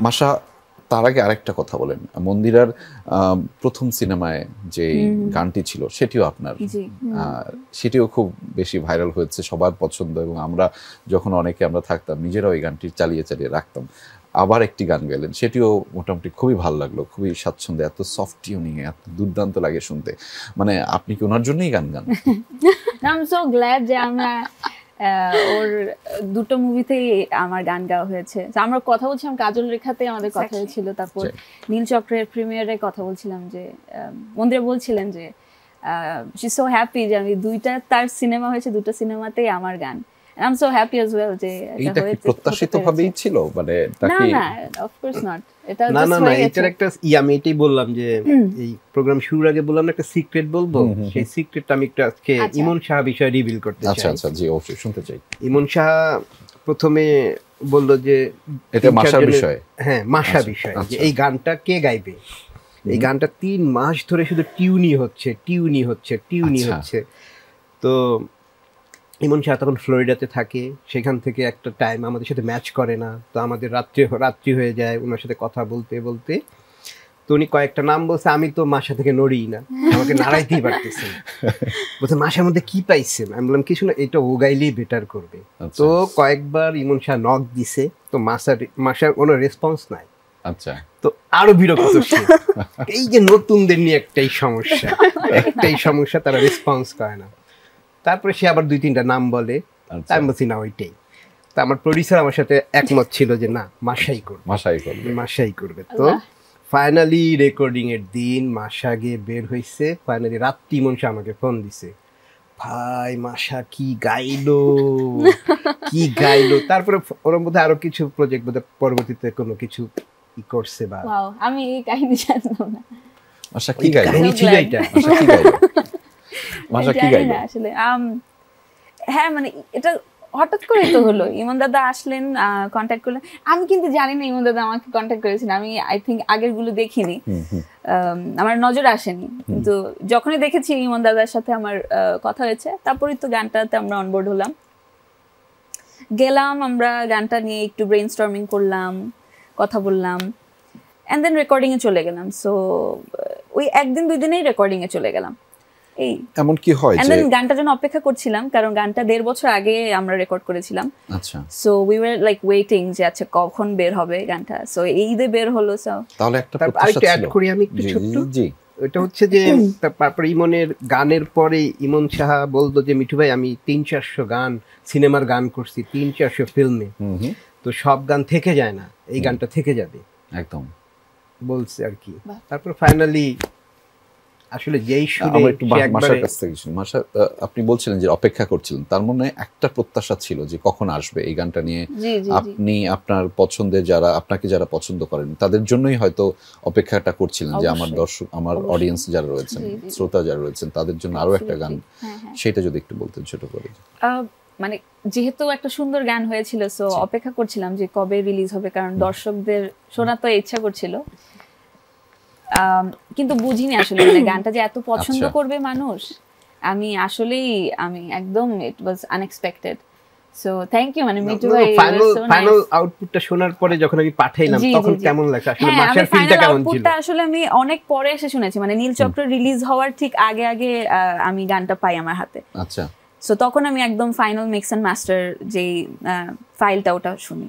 মাশা, তার আগে আরেকটা কথা বলেন, মন্দিরার প্রথম সিনেমায় যে গানটি ছিল সেটিও আপনার, সেটিও খুব বেশি ভাইরাল হয়েছে, সবার পছন্দ, এবং আমরা যখন অনেকে আমরা থাকতাম নিজেরাও এই গানটি চালিয়ে চালিয়ে রাখতাম। আবার একটি গান গেলেন, সেটিও মোটামুটি খুবই ভালো লাগলো, খুবই স্বাচ্ছন্দ্যে, এত সফট টিউনিং, এত দুর্দান্ত লাগে শুনতে। মানে আপনি কি ওনার জন্যই গান গান? আই এম সো গ্ল্যাড যে আমরা ওর দুটো মুভিতেই আমার গান গাওয়া হয়েছে। আমরা কথা বলছিলাম কাজল রেখাতে আমাদের কথা হয়েছিল, তারপর নীলচক্রের প্রিমিয়ারে কথা বলছিলাম, যে মন্দিরা বলছিলেন যে শি ইজ সো হ্যাপি যে আমি দুইটা তার সিনেমা হয়েছে, দুটো সিনেমাতেই আমার গান। I am so happy as well যে এটা কি প্রত্যাশিতভাবেই ছিল, মানে না না অফ কোর্স নট, এটা না না না, এটার একটা আমি এটাই বললাম যে এই প্রোগ্রাম শুরুর আগে বললাম না একটা সিক্রেট বলবো, সেই সিক্রেটটা আমি একটু আজকে ইমন সাহা বিষয়ে রিভিল করতে চাই। আচ্ছা আচ্ছা, জি অবশ্যই শুনতে চাই। ইমন সাহা প্রথমে বলল যে এটা মাশা বিষয়, হ্যাঁ মাশা বিষয়, যে এই গানটা কে গাইবে। এই গানটা 3 মাস ধরে শুধু টিউনি হচ্ছে টিউনি হচ্ছে টিউনি হচ্ছে। তো ইমন শাহ তখন ফ্লোরিডাতে থাকে, সেখান থেকে একটা টাইম আমাদের সাথে ম্যাচ করে না, তো আমাদের রাত্রি হয়ে যায় ওনার সাথে কথা বলতে বলতে। তো উনি কয়েকটা নাম বলছে, আমি তো মাশা থেকে নড়িই না, আমাকে নাড়াইতেই পারতেছে না। বলছে মাশার মধ্যে কি পাইছেন? আমি বললাম কিছু না, এটা ও গাইলেই বেটার করবে। তো কয়েকবার ইমন শাহ নক দিছে, তো মাশার কোনো রেসপন্স নাই। আচ্ছা, তো আরো বিরক্ত সে, এই যে নতুনদের নিয়ে একটাই সমস্যা, তারা রেসপন্স করে না। তারপরে সে আবার 2-3টা নাম বলে, আমি বলছি না ওইটাই। তা আমার প্রডিউসার আমার সাথে একমত ছিল যে না মাশাই করবে। তো ফাইনালি রেকর্ডিং এর দিন মাশা গিয়ে বের হয়েছে, ফাইনালি রাত্রি ইমন শাহ আমাকে ফোন দিছে, ভাই মাশা কি গাইলো। তারপরে ওর মধ্যে আরো কিছু প্রজেক্ট বোধহয় পরবর্তীতে কোনো কিছু করছে বা আমি এই কাহিনী জানতাম না। মাশা কি গাইলো? কাহিনী ছিল এটা। মাশা কি গাইলো আসলে? হ্যাঁ মানে এটা হঠাৎ করে তো হলো, ইমন দাদা আসলেন, কন্ট্যাক্ট করলেন। আমি কিন্তু জানি না ইমন দাদা আমাকে কন্ট্যাক্ট করেছেন, আমি আই থিঙ্ক আগের গুলো দেখিনি, আমার নজরে আসেনি। কিন্তু যখনই দেখেছি ইমন দাদার সাথে আমার কথা হয়েছে, তারপরেই তো গানটাতে আমরা অনবোর্ড হলাম, গেলাম, আমরা গানটা নিয়ে একটু ব্রেইনস্টর্মিং করলাম, কথা বললাম, এন্ড দেন রেকর্ডিং এ চলে গেলাম। সো ওই একদিন 2 দিনেই রেকর্ডিং এ চলে গেলাম। এই এমন কি হয় যে গানটার জন্য অপেক্ষা করছিলাম, কারণ গানটা 1.5 বছর আগে আমরা রেকর্ড করেছিলাম। আচ্ছা, so we were like waiting যে আচ্ছা কখন বের হবে গানটা। সো এই ঈদে বের হলো। সো তাহলে একটা প্রত্যাশা ছিল। অ্যাড করি আমি একটু ছোট্ট, জি এটা হচ্ছে যে তারপর ইমনের গানের পরে ইমন সাহা বলতো যে মিঠু ভাই আমি 300-400 গান সিনেমার গান করছি, 300-400 ফিল্মে, তো সব গান থেকে যায় না, এই গানটা থেকে যাবে একদম বলছে আর কি। তারপর ফাইনালি আসলে যেই শুনে মাশার কাছ থেকে মাশা, আপনি বলছিলেন যে অপেক্ষা করছিলেন, তার মনে একটা প্রত্যাশা ছিল যে কখন আসবে এই গানটা নিয়ে। আপনি আপনার পছন্দের যারা, আপনাকে যারা পছন্দ করেন তাদের জন্যই হয়তো অপেক্ষাটা করছিলেন, যে আমার দর্শক, আমার অডিয়েন্স যারা রয়েছেন, শ্রোতা যারা রয়েছেন, তাদের জন্য আরো একটা গান, সেটা যদি একটু বলতেন ছোট করে। মানে যেহেতু একটা সুন্দর গান হয়েছিল, সো অপেক্ষা করছিলাম যে কবে রিলিজ হবে, কারণ দর্শকদের শোনার তো ইচ্ছা করছিল, কিন্তু বুঝিনি আসলে মানে গানটা যে এত পছন্দ করবে মানুষ। আমি একদম it was unexpected. So thank you মানে মিঠু ভাই। ফাইনাল আউটপুটটা শোনার পরে যখন আমি পাঠাইলাম তখন কেমন লাগছে আসলে, মাশার ফিলটা কেমন ছিল? আসলে আমি অনেক পরে এসে শুনেছি, মানে নীলচক্র রিলিজ হওয়ার ঠিক আগে আমি গানটা পাই আমার হাতে। আচ্ছা, সো তখন আমি একদম ফাইনাল মিক্স এন্ড মাস্টার যে ফাইলটা ওটা শুনি।